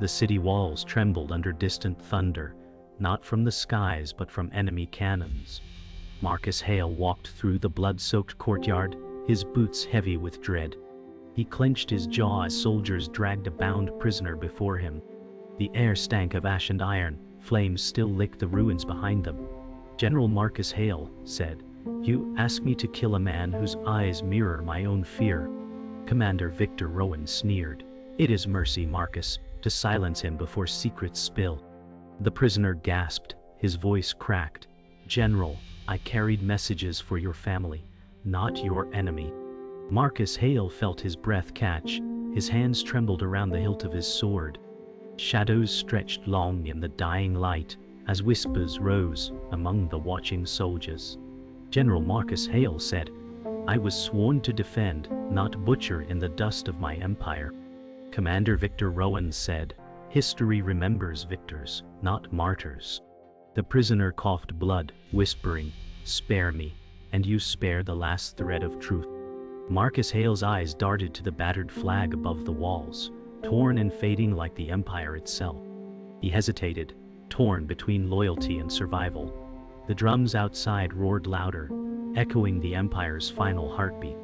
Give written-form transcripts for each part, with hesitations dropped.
The city walls trembled under distant thunder, not from the skies but from enemy cannons. Marcus Hale walked through the blood-soaked courtyard, his boots heavy with dread. He clenched his jaw as soldiers dragged a bound prisoner before him. The air stank of ash and iron, flames still licked the ruins behind them. General Marcus Hale said, "You ask me to kill a man whose eyes mirror my own fear." Commander Victor Rowan sneered. "It is mercy, Marcus, to silence him before secrets spill." The prisoner gasped, his voice cracked. "General, I carried messages for your family, not your enemy." Marcus Hale felt his breath catch, his hands trembled around the hilt of his sword. Shadows stretched long in the dying light, as whispers rose among the watching soldiers. General Marcus Hale said, "I was sworn to defend, not butcher in the dust of my empire." Commander Victor Rowan said, "History remembers victors, not martyrs." The prisoner coughed blood, whispering, "Spare me, and you spare the last thread of truth." Marcus Hale's eyes darted to the battered flag above the walls, torn and fading like the empire itself. He hesitated, torn between loyalty and survival. The drums outside roared louder, echoing the empire's final heartbeat.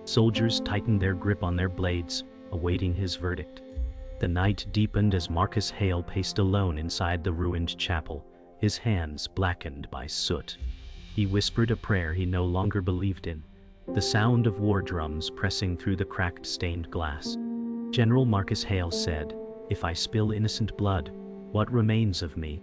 Soldiers tightened their grip on their blades, awaiting his verdict. The night deepened as Marcus Hale paced alone inside the ruined chapel, his hands blackened by soot. He whispered a prayer he no longer believed in, the sound of war drums pressing through the cracked stained glass. General Marcus Hale said, "If I spill innocent blood, what remains of me?"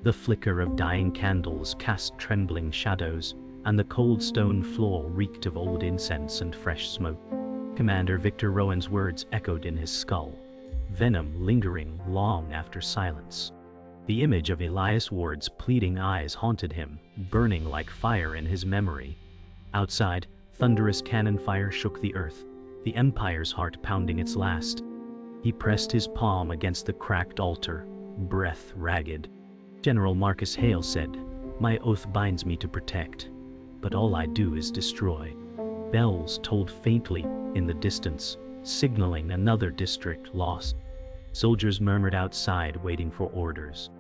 The flicker of dying candles cast trembling shadows, and the cold stone floor reeked of old incense and fresh smoke. Commander Victor Rowan's words echoed in his skull, venom lingering long after silence. The image of Elias Ward's pleading eyes haunted him, burning like fire in his memory. Outside, thunderous cannon fire shook the earth, the empire's heart pounding its last. He pressed his palm against the cracked altar, breath ragged. General Marcus Hale said, "My oath binds me to protect, but all I do is destroy." Bells tolled faintly in the distance, signaling another district lost. Soldiers murmured outside, waiting for orders.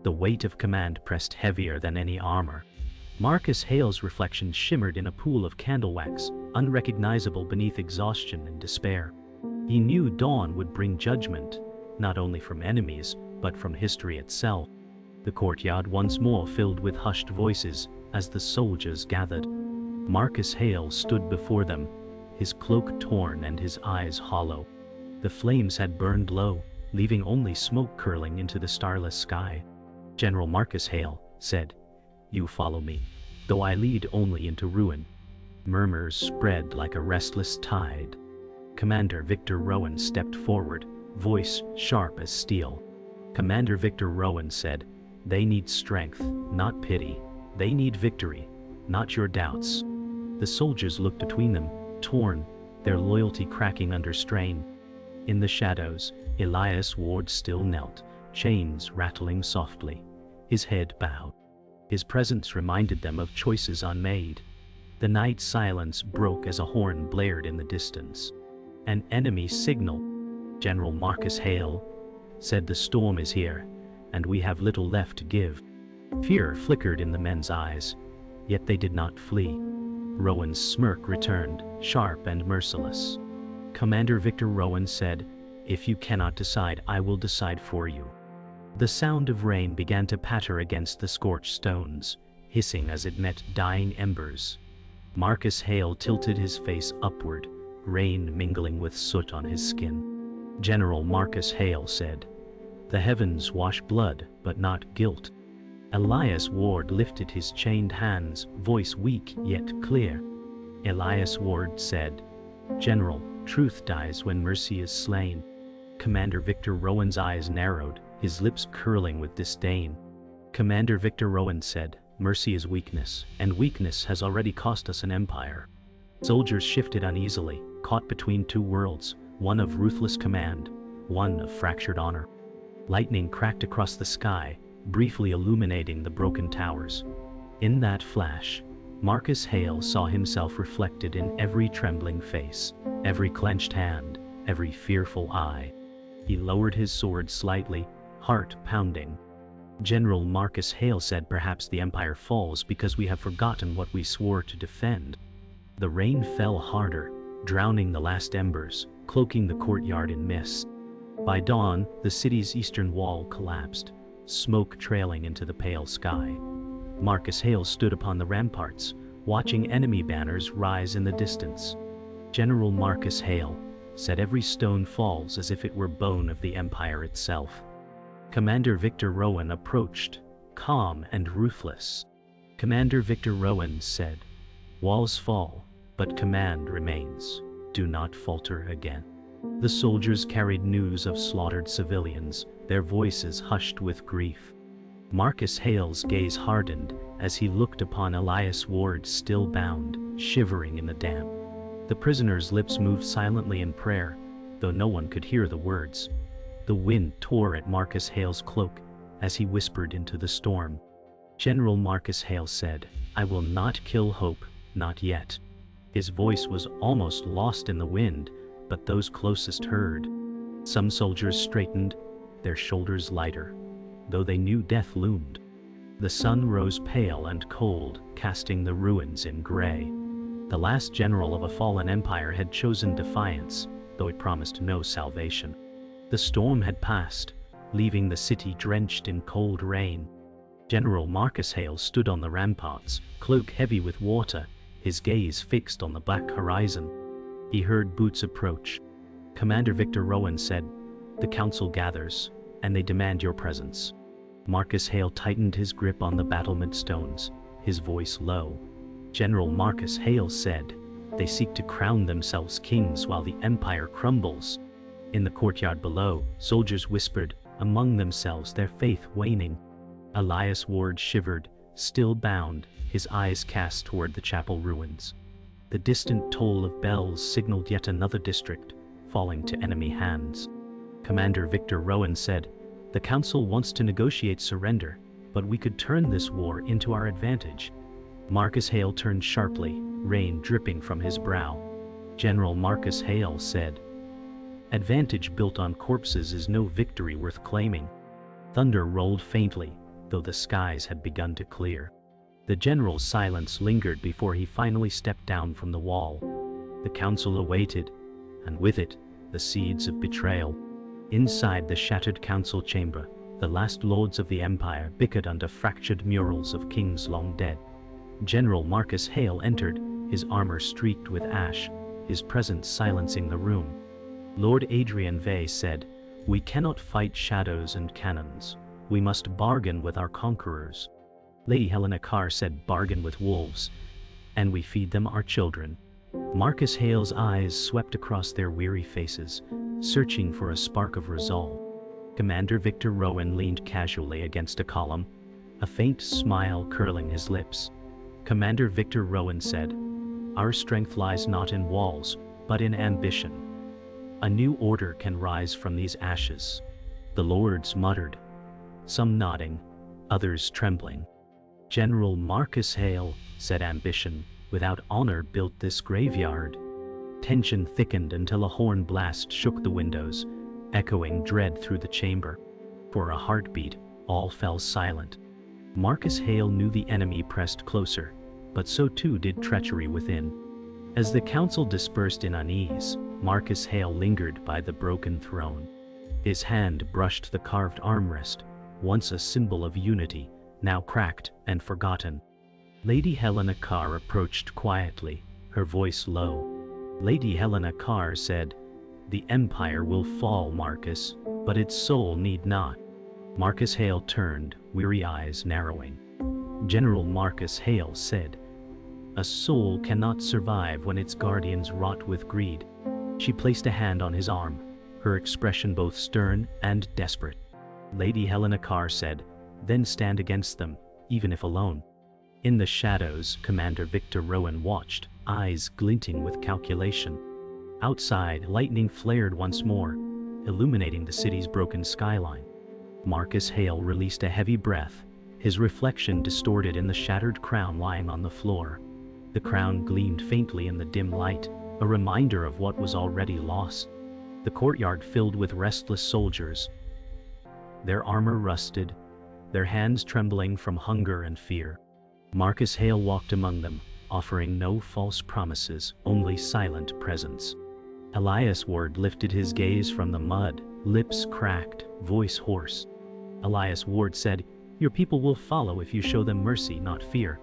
The weight of command pressed heavier than any armor. Marcus Hale's reflection shimmered in a pool of candle wax, unrecognizable beneath exhaustion and despair. He knew dawn would bring judgment, not only from enemies, but from history itself. The courtyard once more filled with hushed voices as the soldiers gathered. Marcus Hale stood before them, his cloak torn and his eyes hollow. The flames had burned low, leaving only smoke curling into the starless sky. General Marcus Hale said, "You follow me, though I lead only into ruin." Murmurs spread like a restless tide. Commander Victor Rowan stepped forward, voice sharp as steel. Commander Victor Rowan said, "They need strength, not pity. They need victory, not your doubts." The soldiers looked between them, torn, their loyalty cracking under strain. In the shadows, Elias Ward still knelt, chains rattling softly, his head bowed. His presence reminded them of choices unmade. The night silence broke as a horn blared in the distance. An enemy signal. General Marcus Hale said, "The storm is here, and we have little left to give." Fear flickered in the men's eyes, yet they did not flee. Rowan's smirk returned, sharp and merciless. Commander Victor Rowan said, "If you cannot decide, I will decide for you." The sound of rain began to patter against the scorched stones, hissing as it met dying embers. Marcus Hale tilted his face upward, rain mingling with soot on his skin. General Marcus Hale said, "The heavens wash blood, but not guilt." Elias Ward lifted his chained hands, voice weak yet clear. Elias Ward said, "General, truth dies when mercy is slain." Commander Victor Rowan's eyes narrowed, his lips curling with disdain. Commander Victor Rowan said, "Mercy is weakness, and weakness has already cost us an empire." Soldiers shifted uneasily, caught between two worlds, one of ruthless command, one of fractured honor. Lightning cracked across the sky, briefly illuminating the broken towers. In that flash, Marcus Hale saw himself reflected in every trembling face, every clenched hand, every fearful eye. He lowered his sword slightly, heart pounding. General Marcus Hale said, "Perhaps the empire falls because we have forgotten what we swore to defend." The rain fell harder, drowning the last embers, cloaking the courtyard in mist. By dawn, the city's eastern wall collapsed, smoke trailing into the pale sky. Marcus Hale stood upon the ramparts, watching enemy banners rise in the distance. General Marcus Hale said, "Every stone falls as if it were bone of the empire itself." Commander Victor Rowan approached, calm and ruthless. Commander Victor Rowan said, "Walls fall, but command remains. Do not falter again." The soldiers carried news of slaughtered civilians, their voices hushed with grief. Marcus Hale's gaze hardened as he looked upon Elias Ward still bound, shivering in the damp. The prisoner's lips moved silently in prayer, though no one could hear the words. The wind tore at Marcus Hale's cloak as he whispered into the storm. General Marcus Hale said, "I will not kill hope, not yet." His voice was almost lost in the wind, but those closest heard. Some soldiers straightened, their shoulders lighter, though they knew death loomed. The sun rose pale and cold, casting the ruins in gray. The last general of a fallen empire had chosen defiance, though it promised no salvation. The storm had passed, leaving the city drenched in cold rain. General Marcus Hale stood on the ramparts, cloak heavy with water, his gaze fixed on the black horizon. He heard boots approach. Commander Victor Rowan said, "The council gathers, and they demand your presence." Marcus Hale tightened his grip on the battlement stones, his voice low. General Marcus Hale said, "They seek to crown themselves kings while the empire crumbles." In the courtyard below, soldiers whispered among themselves, their faith waning. Elias Ward shivered, still bound, his eyes cast toward the chapel ruins. The distant toll of bells signaled yet another district, falling to enemy hands. Commander Victor Rowan said, "The council wants to negotiate surrender, but we could turn this war into our advantage." Marcus Hale turned sharply, rain dripping from his brow. General Marcus Hale said, "Advantage built on corpses is no victory worth claiming." Thunder rolled faintly, though the skies had begun to clear. The general's silence lingered before he finally stepped down from the wall. The council awaited, and with it, the seeds of betrayal. Inside the shattered council chamber, the last lords of the empire bickered under fractured murals of kings long dead. General Marcus Hale entered, his armor streaked with ash, his presence silencing the room. Lord Adrian Vey said, "We cannot fight shadows and cannons. We must bargain with our conquerors." Lady Helena Carr said, "Bargain with wolves, and we feed them our children." Marcus Hale's eyes swept across their weary faces, searching for a spark of resolve. Commander Victor Rowan leaned casually against a column, a faint smile curling his lips. Commander Victor Rowan said, "Our strength lies not in walls, but in ambition. A new order can rise from these ashes." The lords muttered, some nodding, others trembling. General Marcus Hale said, "Ambition without honor built this graveyard." Tension thickened until a horn blast shook the windows, echoing dread through the chamber. For a heartbeat, all fell silent. Marcus Hale knew the enemy pressed closer, but so too did treachery within. As the council dispersed in unease, Marcus Hale lingered by the broken throne. His hand brushed the carved armrest, once a symbol of unity, now cracked and forgotten. Lady Helena Carr approached quietly, her voice low. Lady Helena Carr said, "The empire will fall, Marcus, but its soul need not." Marcus Hale turned, weary eyes narrowing. General Marcus Hale said, "A soul cannot survive when its guardians rot with greed." She placed a hand on his arm, her expression both stern and desperate. Lady Helena Carr said, "Then stand against them, even if alone." In the shadows, Commander Victor Rowan watched, eyes glinting with calculation. Outside, lightning flared once more, illuminating the city's broken skyline. Marcus Hale released a heavy breath, his reflection distorted in the shattered crown lying on the floor. The crown gleamed faintly in the dim light, a reminder of what was already lost. The courtyard filled with restless soldiers, their armor rusted, their hands trembling from hunger and fear. Marcus Hale walked among them, offering no false promises, only silent presence. Elias Ward lifted his gaze from the mud, lips cracked, voice hoarse. Elias Ward said, "Your people will follow if you show them mercy, not fear."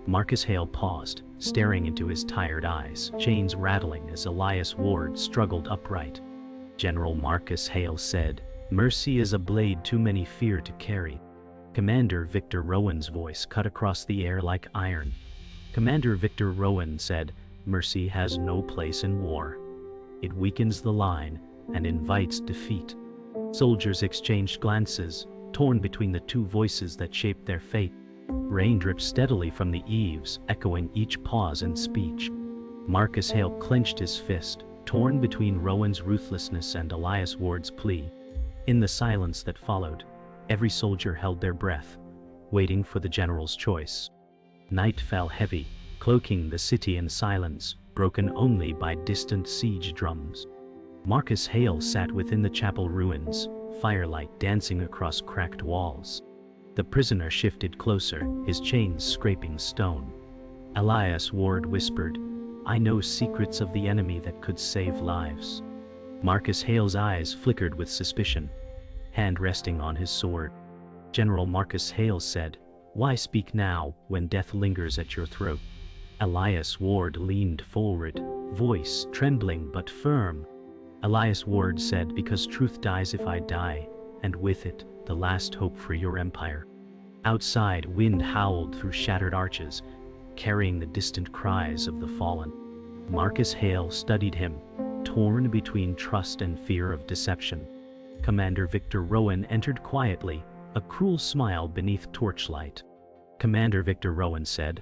Marcus Hale paused, staring into his tired eyes, chains rattling as Elias Ward struggled upright. General Marcus Hale said, "Mercy is a blade too many fear to carry." Commander Victor Rowan's voice cut across the air like iron. Commander Victor Rowan said, "Mercy has no place in war. It weakens the line and invites defeat." Soldiers exchanged glances, torn between the two voices that shaped their fate. Rain dripped steadily from the eaves, echoing each pause in speech. Marcus Hale clenched his fist, torn between Rowan's ruthlessness and Elias Ward's plea. In the silence that followed, every soldier held their breath, waiting for the general's choice. Night fell heavy, cloaking the city in silence, broken only by distant siege drums. Marcus Hale sat within the chapel ruins, firelight dancing across cracked walls. The prisoner shifted closer, his chains scraping stone. Elias Ward whispered, "I know secrets of the enemy that could save lives." Marcus Hale's eyes flickered with suspicion, hand resting on his sword. General Marcus Hale said, "Why speak now, when death lingers at your throat?" Elias Ward leaned forward, voice trembling but firm. Elias Ward said, "Because truth dies if I die, and with it, the last hope for your empire." Outside, wind howled through shattered arches, carrying the distant cries of the fallen. Marcus Hale studied him, torn between trust and fear of deception. Commander Victor Rowan entered quietly, a cruel smile beneath torchlight. Commander Victor Rowan said,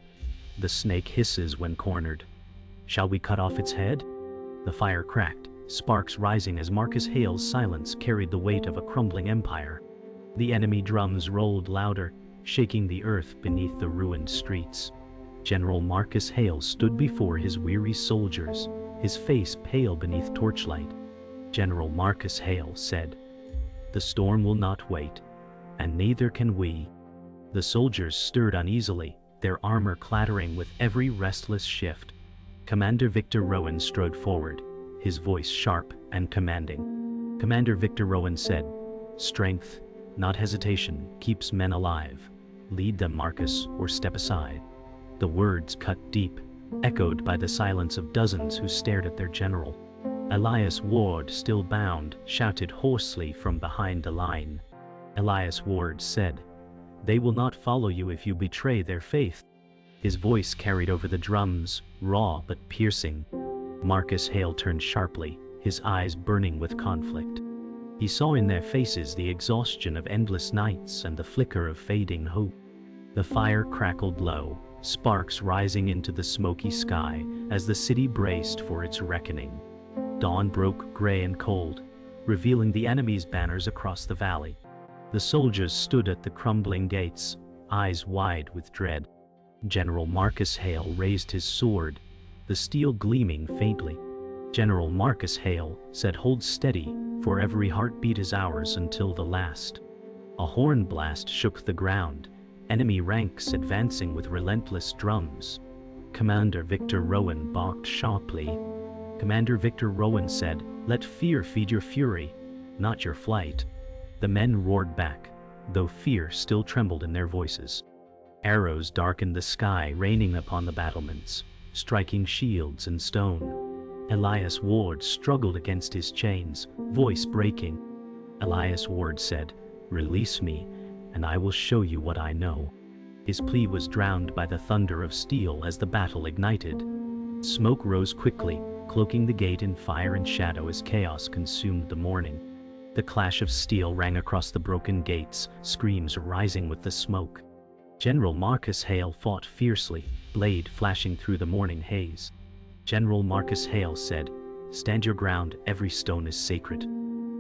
"The snake hisses when cornered. Shall we cut off its head?" The fire cracked, sparks rising as Marcus Hale's silence carried the weight of a crumbling empire. The enemy drums rolled louder, shaking the earth beneath the ruined streets. General Marcus Hale stood before his weary soldiers, his face pale beneath torchlight. General Marcus Hale said, "The storm will not wait, and neither can we." The soldiers stirred uneasily, their armor clattering with every restless shift. Commander Victor Rowan strode forward, his voice sharp and commanding. Commander Victor Rowan said, "Strength, not hesitation, keeps men alive. Lead them, Marcus, or step aside." The words cut deep, echoed by the silence of dozens who stared at their general. Elias Ward, still bound, shouted hoarsely from behind the line. Elias Ward said, "They will not follow you if you betray their faith." His voice carried over the drums, raw but piercing. Marcus Hale turned sharply, his eyes burning with conflict. He saw in their faces the exhaustion of endless nights and the flicker of fading hope. The fire crackled low, sparks rising into the smoky sky as the city braced for its reckoning. Dawn broke gray and cold, revealing the enemy's banners across the valley. The soldiers stood at the crumbling gates, eyes wide with dread. General Marcus Hale raised his sword, the steel gleaming faintly. General Marcus Hale said, "Hold steady, for every heartbeat is ours until the last." A horn blast shook the ground, enemy ranks advancing with relentless drums. Commander Victor Rowan barked sharply. Commander Victor Rowan said, "Let fear feed your fury, not your flight." The men roared back, though fear still trembled in their voices. Arrows darkened the sky, raining upon the battlements, striking shields and stone. Elias Ward struggled against his chains, voice breaking. Elias Ward said, "Release me, and I will show you what I know." His plea was drowned by the thunder of steel as the battle ignited. Smoke rose quickly, cloaking the gate in fire and shadow as chaos consumed the morning. The clash of steel rang across the broken gates, screams rising with the smoke. General Marcus Hale fought fiercely, blade flashing through the morning haze. General Marcus Hale said, "Stand your ground, every stone is sacred."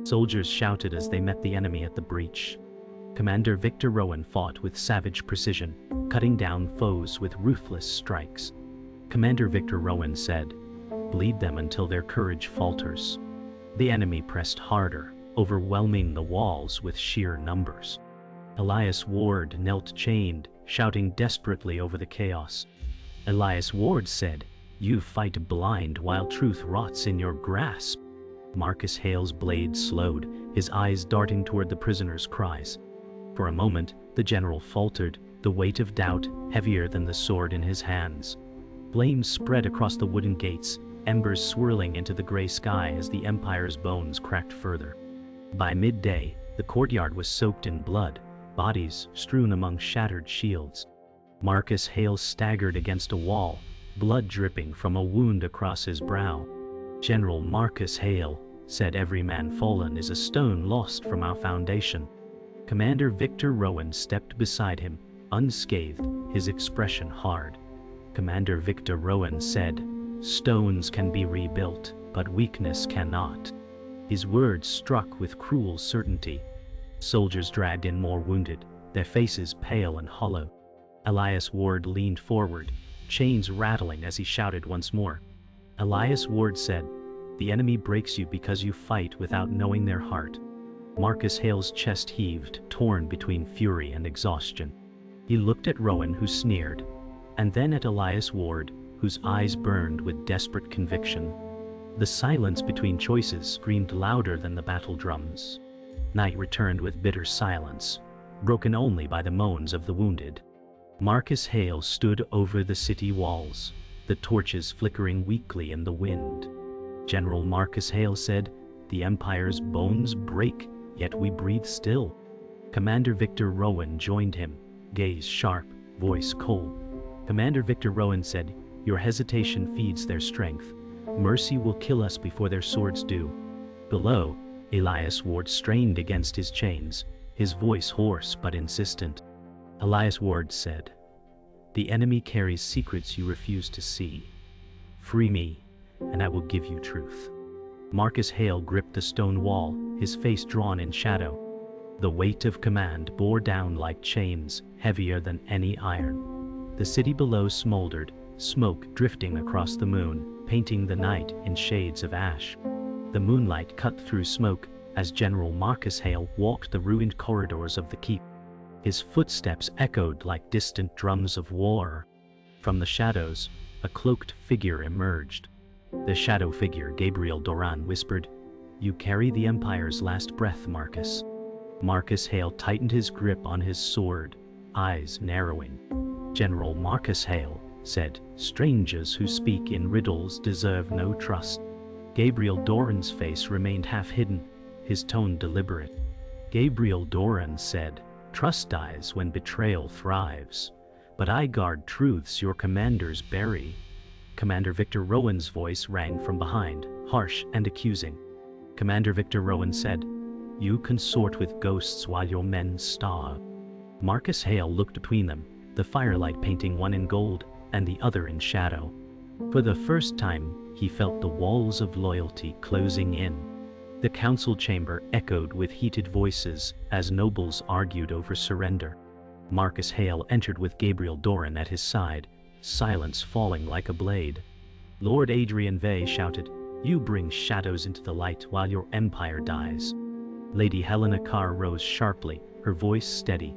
Soldiers shouted as they met the enemy at the breach. Commander Victor Rowan fought with savage precision, cutting down foes with ruthless strikes. Commander Victor Rowan said, "Bleed them until their courage falters." The enemy pressed harder, overwhelming the walls with sheer numbers. Elias Ward knelt chained, shouting desperately over the chaos. Elias Ward said, "You fight blind while truth rots in your grasp." Marcus Hale's blade slowed, his eyes darting toward the prisoner's cries. For a moment, the general faltered, the weight of doubt heavier than the sword in his hands. Flames spread across the wooden gates, embers swirling into the gray sky as the Empire's bones cracked further. By midday, the courtyard was soaked in blood, bodies strewn among shattered shields. Marcus Hale staggered against a wall, blood dripping from a wound across his brow. "General Marcus Hale," said, "every man fallen is a stone lost from our foundation." Commander Victor Rowan stepped beside him, unscathed, his expression hard. Commander Victor Rowan said, "Stones can be rebuilt, but weakness cannot." His words struck with cruel certainty. Soldiers dragged in more wounded, their faces pale and hollow. Elias Ward leaned forward, chains rattling as he shouted once more. Elias Ward said, "The enemy breaks you because you fight without knowing their heart." Marcus Hale's chest heaved, torn between fury and exhaustion. He looked at Rowan, who sneered, and then at Elias Ward, whose eyes burned with desperate conviction. The silence between choices screamed louder than the battle drums. Night returned with bitter silence, broken only by the moans of the wounded. Marcus Hale stood over the city walls, the torches flickering weakly in the wind. General Marcus Hale said, "The Empire's bones break, yet we breathe still." Commander Victor Rowan joined him, gaze sharp, voice cold. Commander Victor Rowan said, "Your hesitation feeds their strength. Mercy will kill us before their swords do." Below, Elias Ward strained against his chains, his voice hoarse but insistent. Elias Ward said, "The enemy carries secrets you refuse to see. Free me, and I will give you truth." Marcus Hale gripped the stone wall, his face drawn in shadow. The weight of command bore down like chains, heavier than any iron. The city below smoldered, smoke drifting across the moon, painting the night in shades of ash. The moonlight cut through smoke as General Marcus Hale walked the ruined corridors of the keep. His footsteps echoed like distant drums of war. From the shadows, a cloaked figure emerged. The shadow figure, Gabriel Doran, whispered, "You carry the Empire's last breath, Marcus." Marcus Hale tightened his grip on his sword, eyes narrowing. General Marcus Hale said, "Strangers who speak in riddles deserve no trust." Gabriel Doran's face remained half-hidden, his tone deliberate. Gabriel Doran said, "Trust dies when betrayal thrives, but I guard truths your commanders bury." Commander Victor Rowan's voice rang from behind, harsh and accusing. Commander Victor Rowan said, "You consort with ghosts while your men starve." Marcus Hale looked between them, the firelight painting one in gold and the other in shadow. For the first time, he felt the walls of loyalty closing in. The council chamber echoed with heated voices as nobles argued over surrender. Marcus Hale entered with Gabriel Doran at his side, silence falling like a blade. Lord Adrian Vey shouted, "You bring shadows into the light while your empire dies." Lady Helena Carr rose sharply, her voice steady.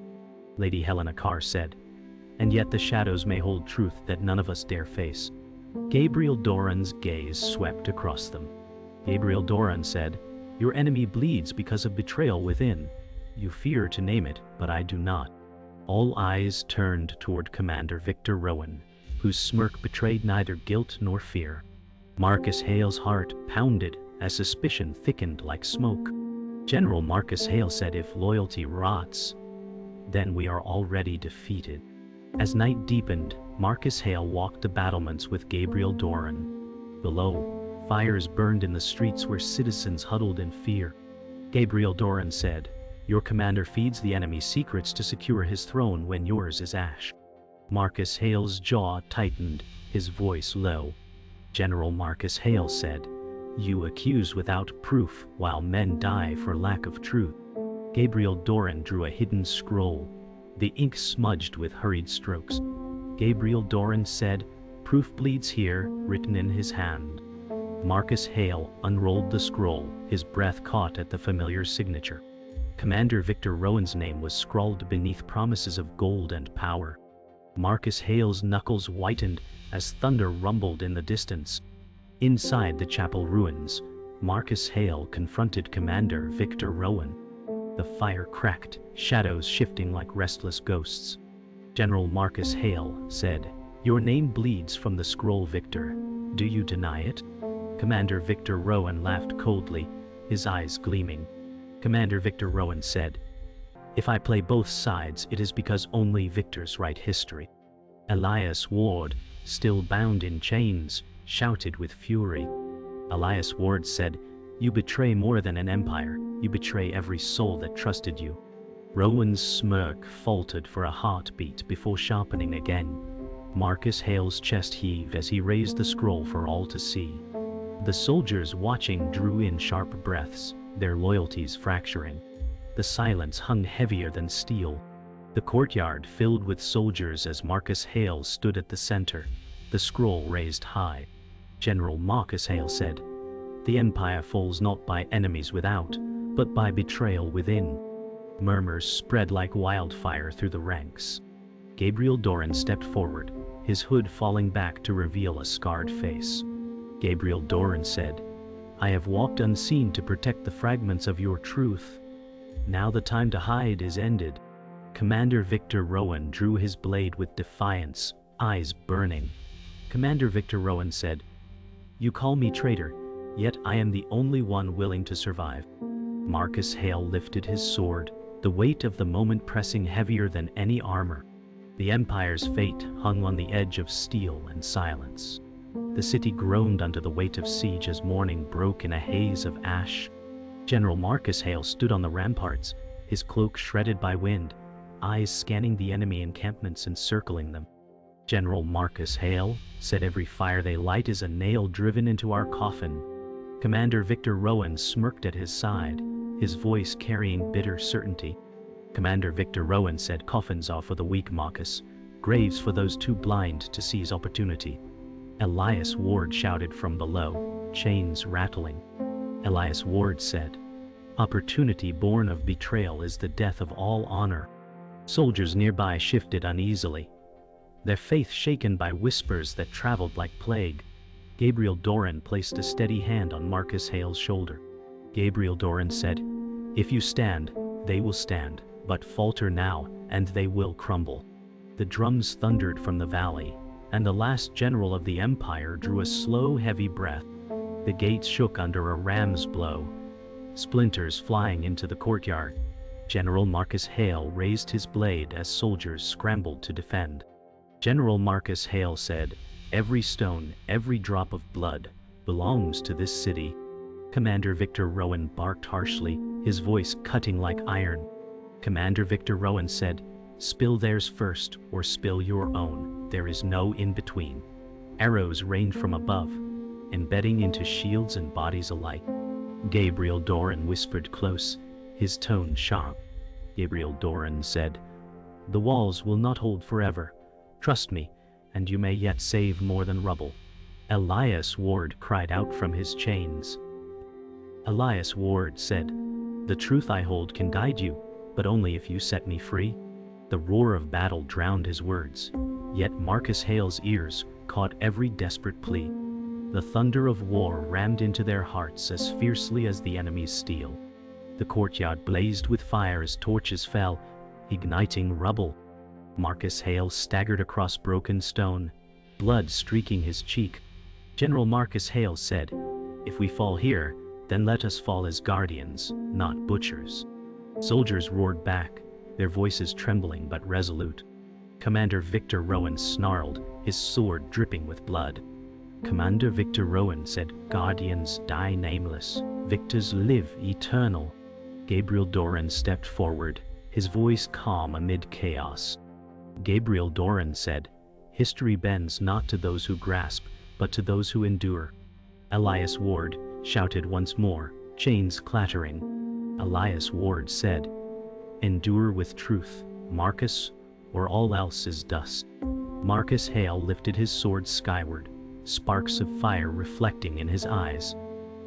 Lady Helena Carr said, "And yet the shadows may hold truth that none of us dare face." Gabriel Doran's gaze swept across them. Gabriel Doran said, "Your enemy bleeds because of betrayal within. You fear to name it, but I do not." All eyes turned toward Commander Victor Rowan, whose smirk betrayed neither guilt nor fear. Marcus Hale's heart pounded as suspicion thickened like smoke. General Marcus Hale said, "If loyalty rots, then we are already defeated." As night deepened, Marcus Hale walked the battlements with Gabriel Doran. Below, fires burned in the streets where citizens huddled in fear. Gabriel Doran said, "Your commander feeds the enemy secrets to secure his throne when yours is ash." Marcus Hale's jaw tightened, his voice low. General Marcus Hale said, "You accuse without proof while men die for lack of truth." Gabriel Doran drew a hidden scroll, the ink smudged with hurried strokes. Gabriel Doran said, "Proof bleeds here," written in his hand. Marcus Hale unrolled the scroll, his breath caught at the familiar signature. Commander Victor Rowan's name was scrawled beneath promises of gold and power. Marcus Hale's knuckles whitened as thunder rumbled in the distance. Inside the chapel ruins, Marcus Hale confronted Commander Victor Rowan. The fire cracked, shadows shifting like restless ghosts. General Marcus Hale said, "Your name bleeds from the scroll, Victor. Do you deny it?" Commander Victor Rowan laughed coldly, his eyes gleaming. Commander Victor Rowan said, "If I play both sides, it is because only victors write history." Elias Ward, still bound in chains, shouted with fury. Elias Ward said, "You betray more than an empire, you betray every soul that trusted you." Rowan's smirk faltered for a heartbeat before sharpening again. Marcus Hale's chest heaved as he raised the scroll for all to see. The soldiers watching drew in sharp breaths, their loyalties fracturing. The silence hung heavier than steel. The courtyard filled with soldiers as Marcus Hale stood at the center, the scroll raised high. General Marcus Hale said, "The empire falls not by enemies without, but by betrayal within." Murmurs spread like wildfire through the ranks. Gabriel Doran stepped forward, his hood falling back to reveal a scarred face. Gabriel Doran said, "I have walked unseen to protect the fragments of your truth. Now the time to hide is ended." Commander Victor Rowan drew his blade with defiance, eyes burning. Commander Victor Rowan said, "You call me traitor, yet I am the only one willing to survive." Marcus Hale lifted his sword, the weight of the moment pressing heavier than any armor. The Empire's fate hung on the edge of steel and silence. The city groaned under the weight of siege as morning broke in a haze of ash. General Marcus Hale stood on the ramparts, his cloak shredded by wind, eyes scanning the enemy encampments and circling them. "General Marcus Hale," said, "every fire they light is a nail driven into our coffin." Commander Victor Rowan smirked at his side, his voice carrying bitter certainty. Commander Victor Rowan said, "Coffins are for the weak, Marcus. Graves for those too blind to seize opportunity." Elias Ward shouted from below, chains rattling. Elias Ward said, "Opportunity born of betrayal is the death of all honor." Soldiers nearby shifted uneasily, their faith shaken by whispers that traveled like plague. Gabriel Doran placed a steady hand on Marcus Hale's shoulder. Gabriel Doran said, "If you stand, they will stand, but falter now, and they will crumble." The drums thundered from the valley, and the last general of the Empire drew a slow, heavy breath. The gates shook under a ram's blow, splinters flying into the courtyard. General Marcus Hale raised his blade as soldiers scrambled to defend. General Marcus Hale said, "Every stone, every drop of blood, belongs to this city." Commander Victor Rowan barked harshly, his voice cutting like iron. Commander Victor Rowan said, "Spill theirs first, or spill your own. There is no in-between." Arrows rained from above, embedding into shields and bodies alike. Gabriel Doran whispered close, his tone sharp. Gabriel Doran said, "The walls will not hold forever. Trust me, and you may yet save more than rubble." Elias Ward cried out from his chains. Elias Ward said, "The truth I hold can guide you, but only if you set me free." The roar of battle drowned his words, yet Marcus Hale's ears caught every desperate plea. The thunder of war rammed into their hearts as fiercely as the enemy's steel. The courtyard blazed with fire as torches fell, igniting rubble. Marcus Hale staggered across broken stone, blood streaking his cheek. General Marcus Hale said, "If we fall here, then let us fall as guardians, not butchers." Soldiers roared back, their voices trembling but resolute. Commander Victor Rowan snarled, his sword dripping with blood. Commander Victor Rowan said, "Guardians die nameless, victors live eternal." Gabriel Doran stepped forward, his voice calm amid chaos. Gabriel Doran said, "History bends not to those who grasp, but to those who endure." Elias Ward shouted once more, chains clattering. Elias Ward said, "Endure with truth, Marcus, or all else is dust." Marcus Hale lifted his sword skyward, sparks of fire reflecting in his eyes.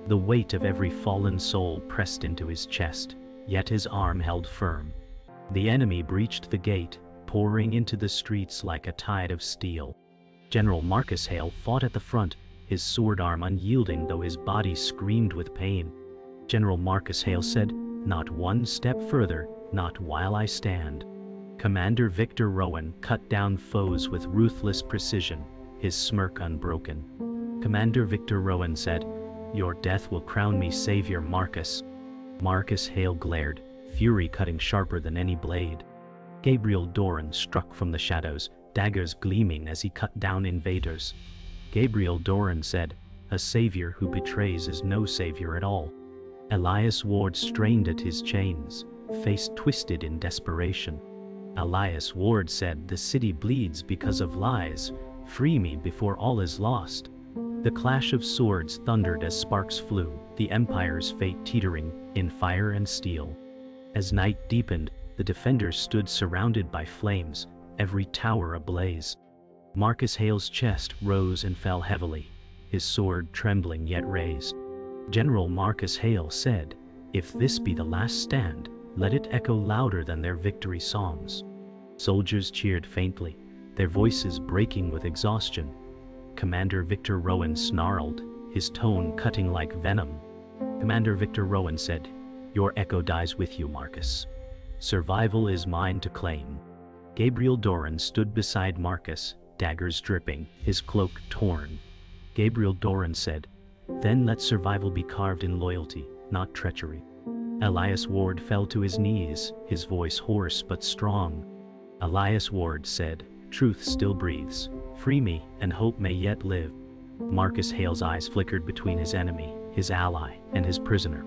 The weight of every fallen soul pressed into his chest, yet his arm held firm. The enemy breached the gate, pouring into the streets like a tide of steel. General Marcus Hale fought at the front, his sword arm unyielding though his body screamed with pain. General Marcus Hale said, "Not one step further, not while I stand." Commander Victor Rowan cut down foes with ruthless precision, his smirk unbroken. Commander Victor Rowan said, "Your death will crown me savior, Marcus." Marcus Hale glared, fury cutting sharper than any blade. Gabriel Doran struck from the shadows, daggers gleaming as he cut down invaders. Gabriel Doran said, "A savior who betrays is no savior at all." Elias Ward strained at his chains, face twisted in desperation. Elias Ward said, "The city bleeds because of lies. Free me before all is lost." The clash of swords thundered as sparks flew, the Empire's fate teetering in fire and steel. As night deepened, the defenders stood surrounded by flames, every tower ablaze. Marcus Hale's chest rose and fell heavily, his sword trembling yet raised. General Marcus Hale said, "If this be the last stand, let it echo louder than their victory songs." Soldiers cheered faintly, their voices breaking with exhaustion. Commander Victor Rowan snarled, his tone cutting like venom. Commander Victor Rowan said, "Your echo dies with you, Marcus. Survival is mine to claim." Gabriel Doran stood beside Marcus, daggers dripping, his cloak torn. Gabriel Doran said, "Then let survival be carved in loyalty, not treachery." Elias Ward fell to his knees, his voice hoarse but strong. Elias Ward said, "Truth still breathes. Free me, and hope may yet live." Marcus Hale's eyes flickered between his enemy, his ally, and his prisoner.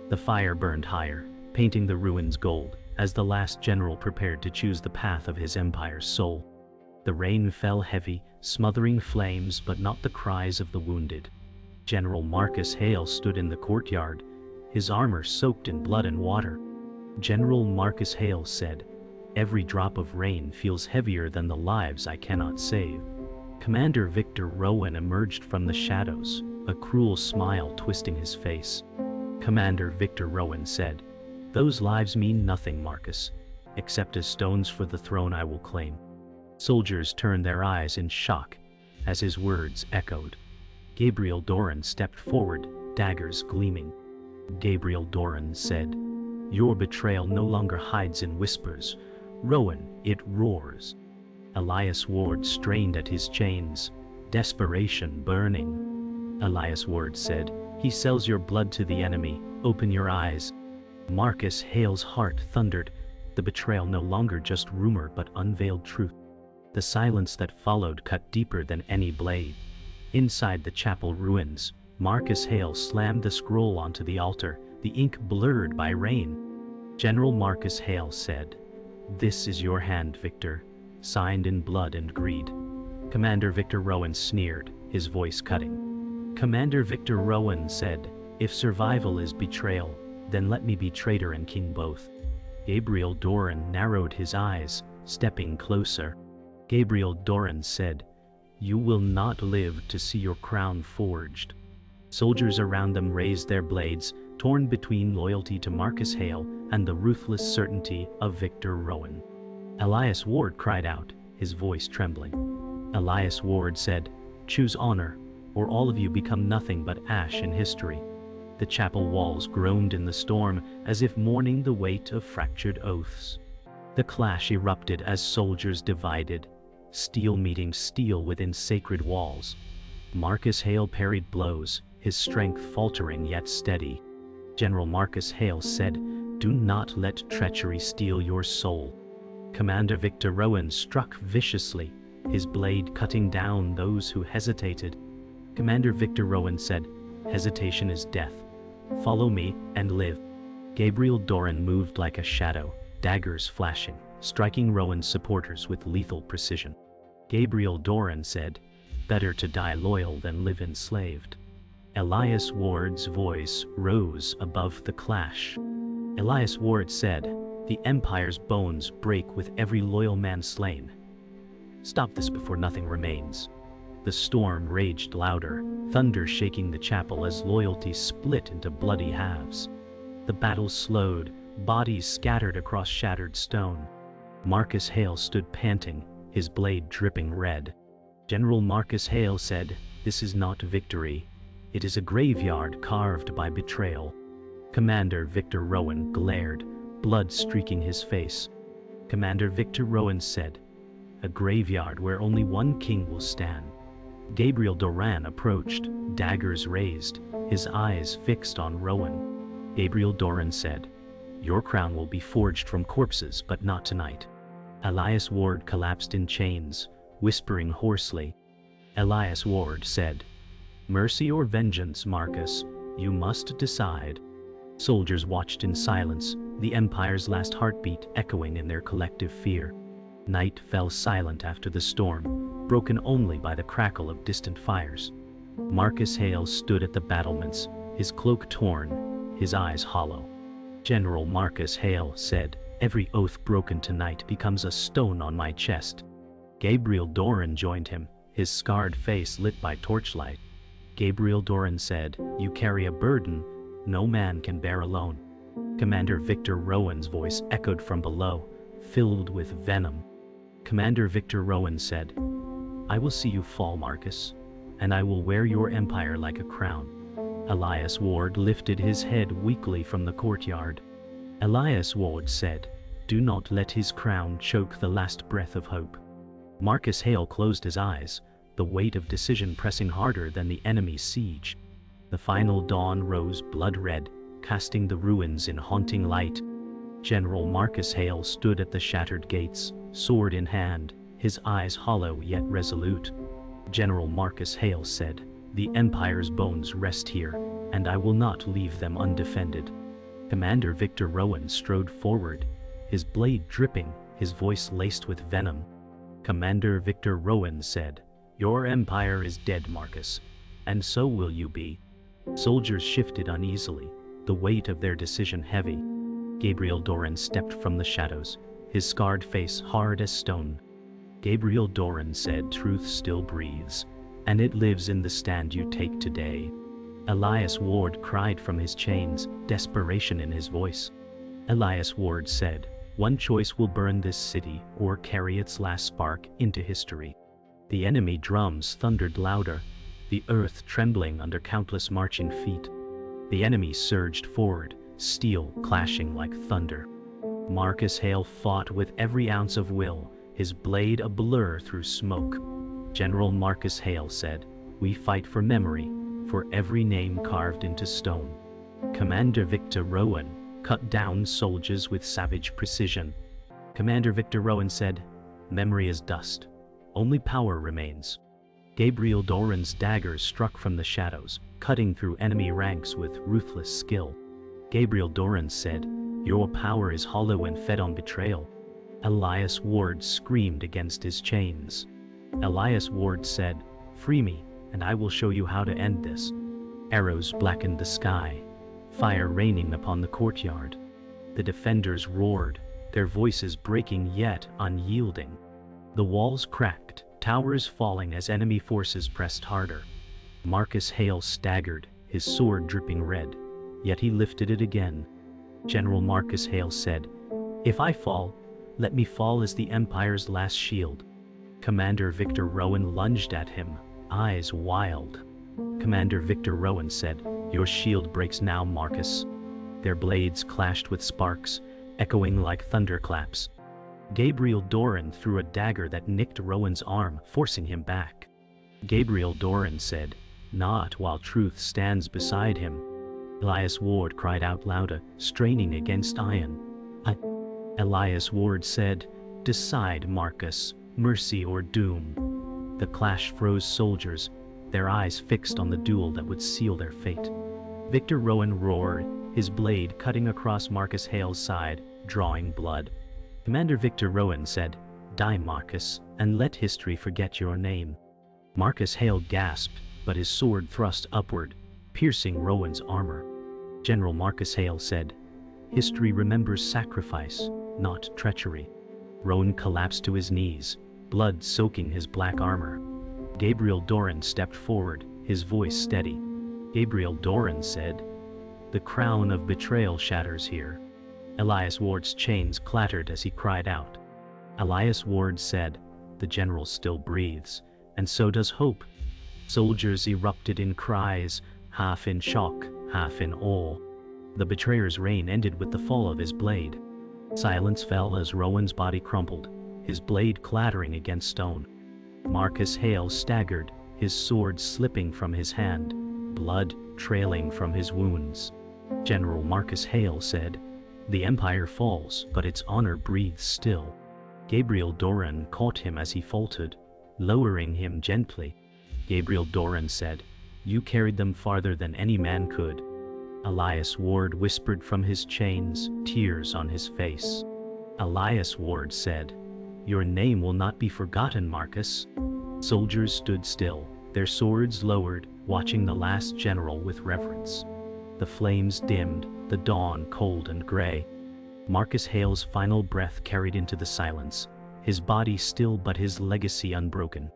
The fire burned higher, painting the ruins gold, as the last general prepared to choose the path of his empire's soul. The rain fell heavy, smothering flames but not the cries of the wounded. General Marcus Hale stood in the courtyard, his armor soaked in blood and water. General Marcus Hale said, "Every drop of rain feels heavier than the lives I cannot save." Commander Victor Rowan emerged from the shadows, a cruel smile twisting his face. Commander Victor Rowan said, "Those lives mean nothing, Marcus, except as stones for the throne I will claim." Soldiers turned their eyes in shock as his words echoed. Gabriel Doran stepped forward, daggers gleaming. Gabriel Doran said, "Your betrayal no longer hides in whispers. Rowan, it roars." Elias Ward strained at his chains, desperation burning. Elias Ward said, "He sells your blood to the enemy. Open your eyes." Marcus Hale's heart thundered, the betrayal no longer just rumor but unveiled truth. The silence that followed cut deeper than any blade. Inside the chapel ruins, Marcus Hale slammed the scroll onto the altar, the ink blurred by rain. General Marcus Hale said, "This is your hand, Victor, signed in blood and greed." Commander Victor Rowan sneered, his voice cutting. Commander Victor Rowan said, "If survival is betrayal, then let me be traitor and king both." Gabriel Doran narrowed his eyes, stepping closer. Gabriel Doran said, "You will not live to see your crown forged." Soldiers around them raised their blades, torn between loyalty to Marcus Hale and the ruthless certainty of Victor Rowan. Elias Ward cried out, his voice trembling. Elias Ward said, "Choose honor, or all of you become nothing but ash in history." The chapel walls groaned in the storm, as if mourning the weight of fractured oaths. The clash erupted as soldiers divided, steel meeting steel within sacred walls. Marcus Hale parried blows, his strength faltering yet steady. General Marcus Hale said, "Do not let treachery steal your soul." Commander Victor Rowan struck viciously, his blade cutting down those who hesitated. Commander Victor Rowan said, "Hesitation is death. Follow me and live." Gabriel Doran moved like a shadow, daggers flashing, striking Rowan's supporters with lethal precision. Gabriel Doran said, "Better to die loyal than live enslaved." Elias Ward's voice rose above the clash. Elias Ward said, "The Empire's bones break with every loyal man slain. Stop this before nothing remains." The storm raged louder, thunder shaking the chapel as loyalty split into bloody halves. The battle slowed, bodies scattered across shattered stone. Marcus Hale stood panting, his blade dripping red. General Marcus Hale said, "This is not victory. It is a graveyard carved by betrayal." Commander Victor Rowan glared, blood streaking his face. Commander Victor Rowan said, "A graveyard where only one king will stand." Gabriel Doran approached, daggers raised, his eyes fixed on Rowan. Gabriel Doran said, "Your crown will be forged from corpses, but not tonight." Elias Ward collapsed in chains, whispering hoarsely. Elias Ward said, "Mercy or vengeance, Marcus, you must decide." Soldiers watched in silence, the Empire's last heartbeat echoing in their collective fear. Night fell silent after the storm, broken only by the crackle of distant fires. Marcus Hale stood at the battlements, his cloak torn, his eyes hollow. General Marcus Hale said, "Every oath broken tonight becomes a stone on my chest." Gabriel Doran joined him, his scarred face lit by torchlight. Gabriel Doran said, "You carry a burden no man can bear alone." Commander Victor Rowan's voice echoed from below, filled with venom. Commander Victor Rowan said, "I will see you fall, Marcus, and I will wear your empire like a crown." Elias Ward lifted his head weakly from the courtyard. Elias Ward said, "Do not let his crown choke the last breath of hope." Marcus Hale closed his eyes, the weight of decision pressing harder than the enemy's siege. The final dawn rose blood red, casting the ruins in haunting light. General Marcus Hale stood at the shattered gates, sword in hand, his eyes hollow yet resolute. General Marcus Hale said, "The Empire's bones rest here, and I will not leave them undefended." Commander Victor Rowan strode forward, his blade dripping, his voice laced with venom. Commander Victor Rowan said, "Your empire is dead, Marcus, and so will you be." Soldiers shifted uneasily, the weight of their decision heavy. Gabriel Doran stepped from the shadows, his scarred face hard as stone. Gabriel Doran said, "Truth still breathes, and it lives in the stand you take today." Elias Ward cried from his chains, desperation in his voice. Elias Ward said, "One choice will burn this city or carry its last spark into history." The enemy drums thundered louder, the earth trembling under countless marching feet. The enemy surged forward, steel clashing like thunder. Marcus Hale fought with every ounce of will, his blade a blur through smoke. General Marcus Hale said, "We fight for memory, for every name carved into stone." Commander Victor Rowan cut down soldiers with savage precision. Commander Victor Rowan said, "Memory is dust. Only power remains." Gabriel Doran's daggers struck from the shadows, cutting through enemy ranks with ruthless skill. Gabriel Doran said, "Your power is hollow and fed on betrayal." Elias Ward screamed against his chains. Elias Ward said, "Free me, and I will show you how to end this." Arrows blackened the sky, fire raining upon the courtyard. The defenders roared, their voices breaking yet unyielding. The walls cracked, towers falling as enemy forces pressed harder. Marcus Hale staggered, his sword dripping red, yet he lifted it again. General Marcus Hale said, "If I fall, let me fall as the Empire's last shield." Commander Victor Rowan lunged at him, eyes wild. Commander Victor Rowan said, "Your shield breaks now, Marcus." Their blades clashed with sparks, echoing like thunderclaps. Gabriel Doran threw a dagger that nicked Rowan's arm, forcing him back. Gabriel Doran said, "Not while truth stands beside him." Elias Ward cried out louder, straining against iron. Elias Ward said, "Decide, Marcus, mercy or doom." The clash froze soldiers, their eyes fixed on the duel that would seal their fate. Victor Rowan roared, his blade cutting across Marcus Hale's side, drawing blood. Commander Victor Rowan said, "Die, Marcus, and let history forget your name." Marcus Hale gasped, but his sword thrust upward, piercing Rowan's armor. General Marcus Hale said, "History remembers sacrifice, not treachery." Rowan collapsed to his knees, blood soaking his black armor. Gabriel Doran stepped forward, his voice steady. Gabriel Doran said, "The crown of betrayal shatters here." Elias Ward's chains clattered as he cried out. Elias Ward said, "The general still breathes, and so does hope." Soldiers erupted in cries, half in shock, half in awe. The betrayer's reign ended with the fall of his blade. Silence fell as Rowan's body crumpled, his blade clattering against stone. Marcus Hale staggered, his sword slipping from his hand, blood trailing from his wounds. General Marcus Hale said, "The empire falls, but its honor breathes still." Gabriel Doran caught him as he faltered, lowering him gently. Gabriel Doran said, "You carried them farther than any man could." Elias Ward whispered from his chains, tears on his face. Elias Ward said, "Your name will not be forgotten, Marcus." Soldiers stood still, their swords lowered, watching the last general with reverence. The flames dimmed, the dawn cold and gray. Marcus Hale's final breath carried into the silence, his body still but his legacy unbroken.